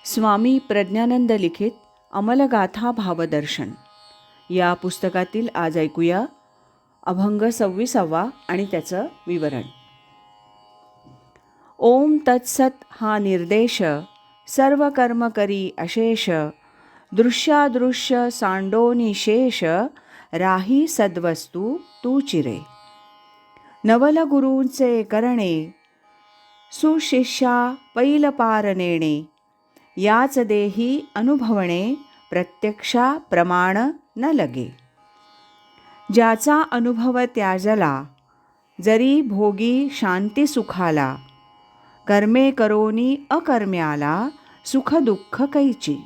स्वामी प्रज्ञानंद लिखित अमलगाथा भावदर्शन या पुस्तकातील आज ऐकूया अभंग 26वा आणि त्याचं विवरण. ओम तत्सत हा निर्देश सर्व कर्म करी अशेष दृश्यादृश्य सांडोनी शेष राही सद्वस्तू तू चिरे. नवल गुरूंचे करणे सुशिष्या पैल पार नेणे याच देही अनुभवणे प्रत्यक्षा प्रमाण न लगे. ज्याचा अनुभव त्याजला जरी भोगी शांती सुखाला कर्मे करोनी अकर्म्याला सुख दुःख कैची.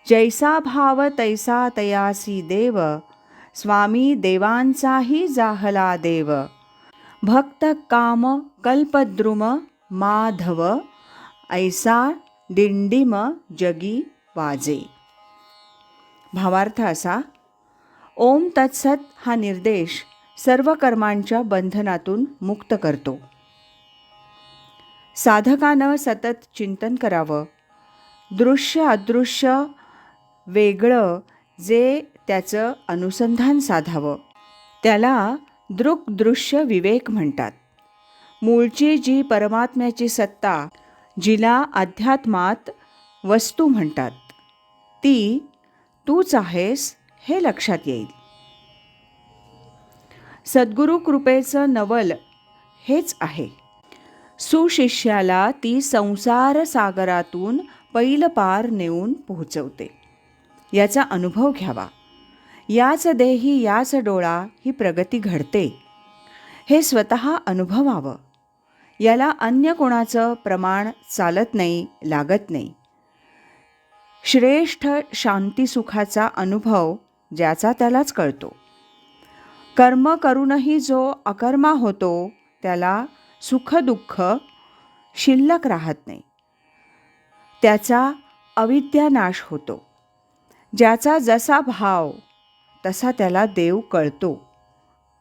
जैसा भाव तैसा तयासी देव स्वामी देवांचाही जाहला देव. भक्त काम कल्पद्रुम माधव ऐसा दिंडीम जगी वाजे. भावार्थ असा: ओम तत्सत हा निर्देश सर्व कर्मांच्या बंधनातून मुक्त करतो. साधकानं सतत चिंतन करावं. दृश्य अदृश्य वेगळं जे त्याचं अनुसंधान साधावं त्याला दृक्दृश्य विवेक म्हणतात. मूळची जी परमात्म्याची सत्ता जिला अध्यात्मात वस्तू म्हणतात ती तूच आहेस हे लक्षात येईल. सद्गुरू कृपेचं नवल हेच आहे. सुशिष्याला ती संसार सागरातून पैल पार नेऊन पोहोचवते. याचा अनुभव घ्यावा. याच देही याच डोळा ही प्रगती घडते हे स्वतः अनुभवावं. याला अन्य कोणाचं प्रमाण चालत नाही, लागत नाही. श्रेष्ठ शांतीसुखाचा अनुभव ज्याचा त्यालाच कळतो. कर्म करूनही जो अकर्मा होतो त्याला सुख दुःख शिल्लक राहत नाही. त्याचा अविद्या नाश होतो. ज्याचा जसा भाव तसा त्याला देव कळतो,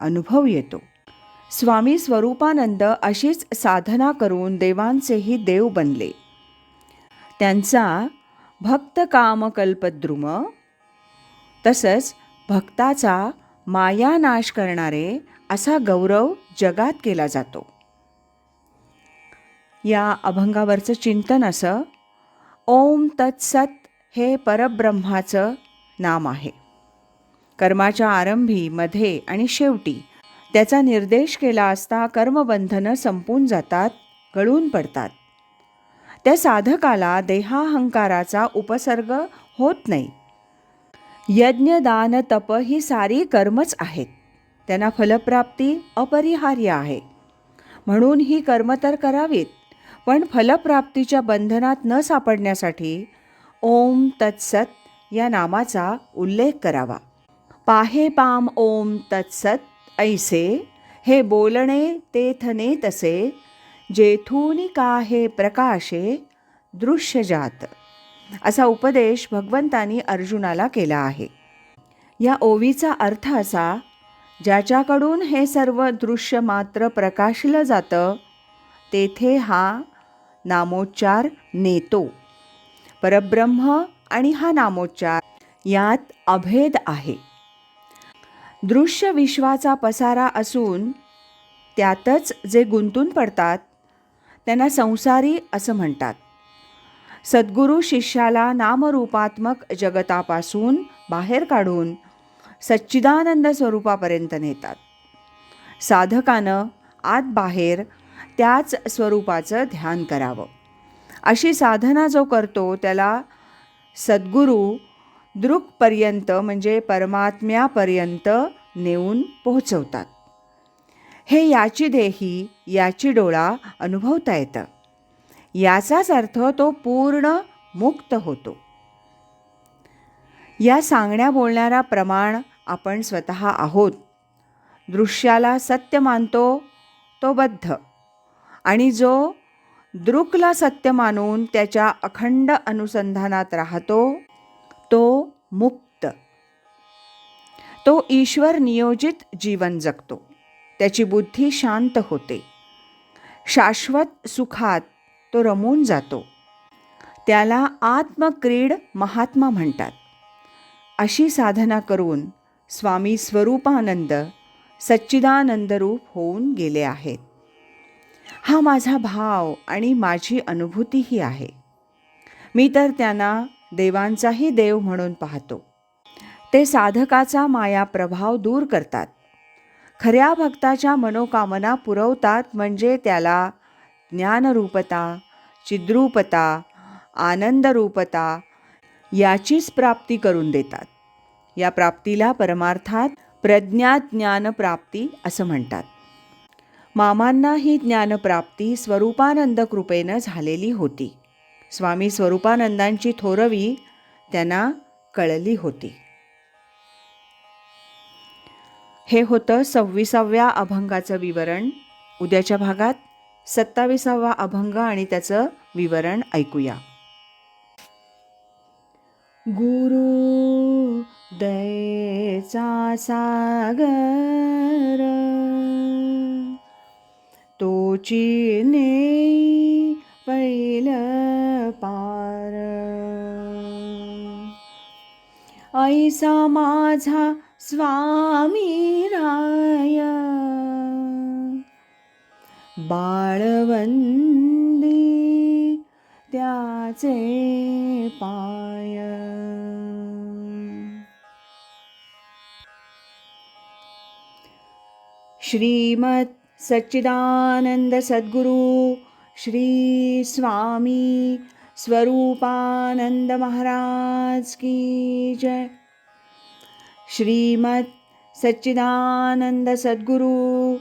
अनुभव येतो. स्वामी स्वरूपानंद अशीच साधना करून देवांचेही देव बनले. त्यांचा भक्त कामकल्पद्रुम तसंच भक्ताचा माया नाश करणारे असा गौरव जगात केला जातो. या अभंगावरचं चिंतन असं: ओम तत्सत हे परब्रह्माचं नाम आहे. कर्माच्या आरंभी, मध्ये आणि शेवटी त्याचा निर्देश केला असता कर्मबंधनं संपून जातात, गळून पडतात. त्या साधकाला देहाहंकाराचा उपसर्ग होत नाही. यज्ञ दान तप ही सारी कर्मच आहेत. त्यांना फलप्राप्ती अपरिहार्य आहे. म्हणून ही कर्म तर करावीत, पण फलप्राप्तीच्या बंधनात न सापडण्यासाठी ओम तत्सत या नामाचा उल्लेख करावा. पाहे पाम ओम तत्सत ऐसे हे बोलणे तेथने तसे जेथूनी काहे प्रकाशे दृश्यजात. असा उपदेश भगवंतानी अर्जुनाला केला आहे. या ओवीचा अर्थ असा: ज्याच्याकडून हे सर्व दृश्य मात्र प्रकाशलं जातं तेथे हा नामोच्चार नेतो. परब्रह्म आणि हा नामोच्चार यात अभेद आहे. दृश्य विश्वाचा पसारा असून त्यातच जे गुंतून पडतात त्यांना संसारी असं म्हणतात. सद्गुरू शिष्याला नामरूपात्मक जगतापासून बाहेर काढून सच्चिदानंद स्वरूपापर्यंत नेतात. साधकानं आत बाहेर त्याच स्वरूपाचं ध्यान करावं. अशी साधना जो करतो त्याला सद्गुरू दृक्पर्यंत म्हणजे परमात्म्यापर्यंत नेऊन पोहोचवतात. हे याची देही याची डोळा अनुभवता येतं. याचाच अर्थ तो पूर्ण मुक्त होतो. या सांगण्या बोलणारा प्रमाण आपण स्वतः आहोत. दृश्याला सत्य मानतो तो बद्ध, आणि जो दृक्ला सत्य मानून त्याच्या अखंड अनुसंधानात राहतो तो मुक्त. तो ईश्वर नियोजित जीवन जगतो. त्याची बुद्धी शांत होते. शाश्वत सुखात तो रमून जातो. त्याला आत्मक्रीड महात्मा म्हणतात. अशी साधना करून स्वामी स्वरूपानंद सच्चिदानंदरूप होऊन गेले आहेत. हा माझा भाव आणि माझी अनुभूतीही आहे. मी तर त्यांना देवांचाही देव म्हणून पाहतो. ते साधकाचा माया प्रभाव दूर करतात. खऱ्या भक्ताच्या मनोकामना पुरवतात, म्हणजे त्याला ज्ञानरूपता, चिद्रूपता, आनंदरूपता याचीच प्राप्ती करून देतात. या प्राप्तीला परमार्थात प्रज्ञाज्ञानप्राप्ती असं म्हणतात. मामांना ही ज्ञानप्राप्ती स्वरूपानंद कृपेनं झालेली होती. स्वामी स्वरूपानंदांची थोरवी त्यांना कळली होती. हे होतं 26व्या अभंगाचं विवरण. उद्याच्या भागात 27वा अभंग आणि त्याचं विवरण ऐकूया. गुरु दयेचा सागर तोची नेई पहिलं पार. ऐसा माझा स्वामी राय बाळवंदी त्याचे पाय. श्रीमत सच्चिदानंद सद्गुरु श्री स्वामी स्वरूपानंद महाराज की जय. श्रीमत सच्चिदानंद सद्गुरु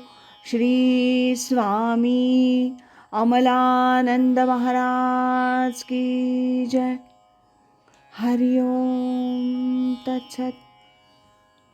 श्री स्वामी अमलानंद महाराज की जय. हरि ओम तत्सत.